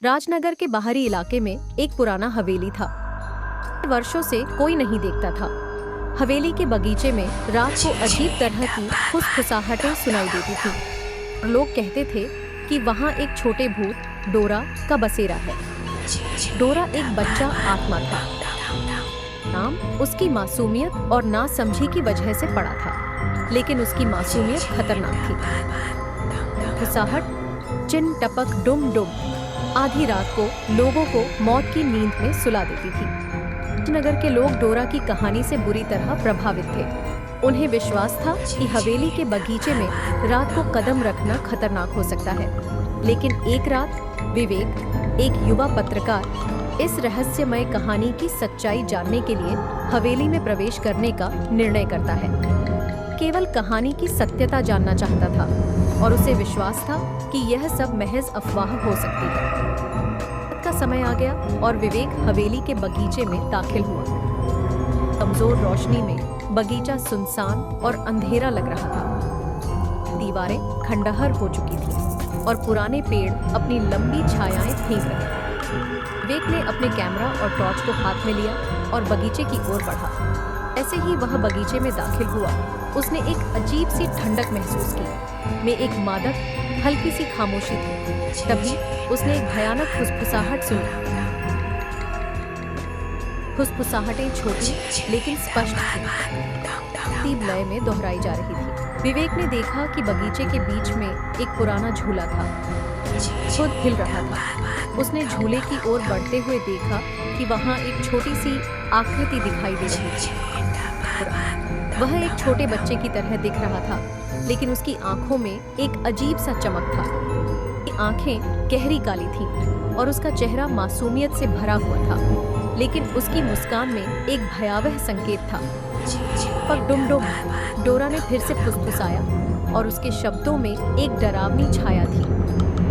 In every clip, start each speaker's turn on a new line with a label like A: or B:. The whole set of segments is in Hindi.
A: राजनगर के बाहरी इलाके में एक पुराना हवेली था। वर्षों से कोई नहीं देखता था। हवेली के बगीचे में रात को अजीब तरह की फुसफुसाहटें सुनाई देती थी। लोग कहते थे कि वहाँ एक छोटे भूत डोरा का बसेरा है। डोरा एक बच्चा आत्मा था। नाम उसकी मासूमियत और नासमझी की वजह से पड़ा था, लेकिन उसकी मासूमियत खतरनाक थी। फुसाहट चिन टपक डुम डुम आधी रात को लोगों को मौत की नींद में सुला देती थी। नगर के लोग डोरा की कहानी से बुरी तरह प्रभावित थे। उन्हें विश्वास था कि हवेली के बगीचे में रात को कदम रखना खतरनाक हो सकता है। लेकिन एक रात विवेक, एक युवा पत्रकार, इस रहस्यमय कहानी की सच्चाई जानने के लिए हवेली में प्रवेश करने का निर्णय करता है। केवल कहानी की सत्यता जानना चाहता था और उसे विश्वास था कि यह सब महज अफवाह हो सकती है। रात का समय आ गया और विवेक हवेली के बगीचे में दाखिल हुआ। कमजोर रोशनी में बगीचा सुनसान और अंधेरा लग रहा था। दीवारें खंडहर हो चुकी थीं और पुराने पेड़ अपनी लंबी छायाएं फेंक रहे थे। विवेक ने अपने कैमरा और टॉर्च को हाथ में लिया और बगीचे की ओर बढ़ा। ऐसे ही वह बगीचे में दाखिल हुआ, उसने एक अजीब सी ठंडक महसूस की। में एक मादक हल्की सी खामोशी थी। तभी उसने एक भयानक फुसफुसाहट सुनी। फुसफुसाहटें छोटी लेकिन स्पष्ट थीं, तीव्र लय में दोहराई जा रही थी। विवेक ने देखा कि बगीचे के बीच में एक पुराना झूला था, खुद हिल रहा था। उसने झूले की ओर बढ़ते हुए देखा कि वहां एक छोटी सी आकृति दिखाई दे रही थी। वह एक छोटे बच्चे की तरह दिख रहा था, लेकिन उसकी आंखों में एक अजीब सा चमक था। आंखें गहरी काली थीं और उसका चेहरा मासूमियत से भरा हुआ था, लेकिन उसकी मुस्कान में एक भयावह संकेत था। पर डुम डुम, डोरा ने फिर से फुसफुसाया और उसके शब्दों में एक डरावनी छाया थी।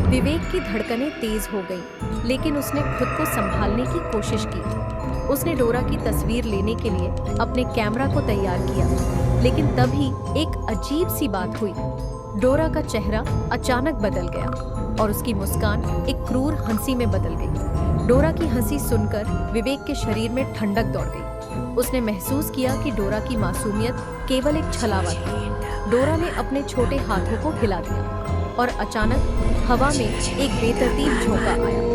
A: विवेक की धड़कनें तेज हो गईं, लेकिन उसने खुद को संभालने की कोशिश की। उसने डोरा की तस्वीर लेने के लिए अपने कैमरा को तैयार किया, लेकिन तभी एक अजीब सी बात हुई। डोरा का चेहरा अचानक बदल गया और उसकी मुस्कान एक क्रूर हंसी में बदल गई। डोरा की हंसी सुनकर विवेक के शरीर में ठंडक दौड़ गई। उसने महसूस किया कि डोरा की मासूमियत केवल एक छलावा थी। डोरा ने अपने छोटे हाथों को हिला दिया और अचानक हवा में एक बेतरतीब झोंका आया।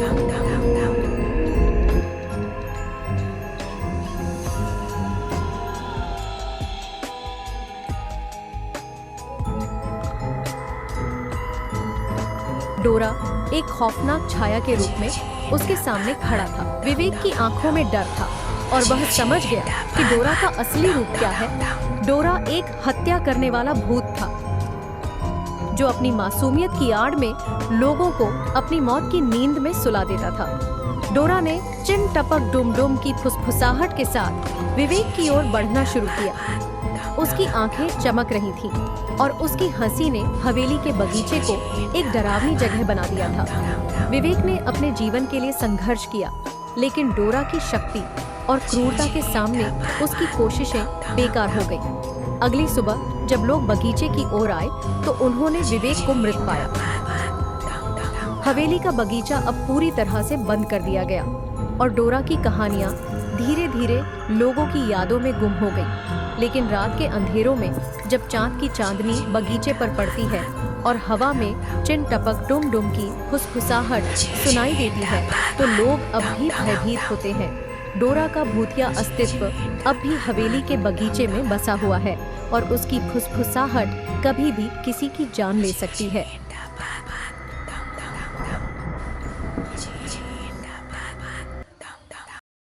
A: डोरा एक खौफनाक छाया के रूप में उसके सामने खड़ा था। विवेक की आंखों में डर था और वह समझ गया कि डोरा का असली रूप क्या है। डोरा एक हत्या करने वाला भूत था, जो अपनी मासूमियत की आड़ में लोगों को अपनी मौत की नींद में सुला देता था। डोरा ने चिन टपक डुम डुम की फुसफुसाहट के साथ विवेक की ओर बढ़ना शुरू किया। उसकी आंखें चमक रही थीं और उसकी हंसी ने हवेली के बगीचे को एक डरावनी जगह बना दिया था। विवेक ने अपने जीवन के लिए संघर्ष किया, लेकिन डोरा की शक्ति और क्रूरता के सामने उसकी कोशिशें बेकार हो गईं। अगली सुबह जब लोग बगीचे की ओर आए तो उन्होंने विवेक को मृत पाया। हवेली का बगीचा अब पूरी तरह से बंद कर दिया गया और डोरा की कहानियां धीरे धीरे लोगों की यादों में गुम हो गईं। लेकिन रात के अंधेरों में जब चांद की चांदनी बगीचे पर पड़ती है और हवा में चिन टपक डुम डुम की फुसफुसाहट सुनाई देती है, तो लोग अब भी भयभीत होते हैं। डोरा का भूतिया अस्तित्व अब भी हवेली के बगीचे में बसा हुआ है और उसकी फुसफुसाहट कभी भी किसी की जान ले सकती है।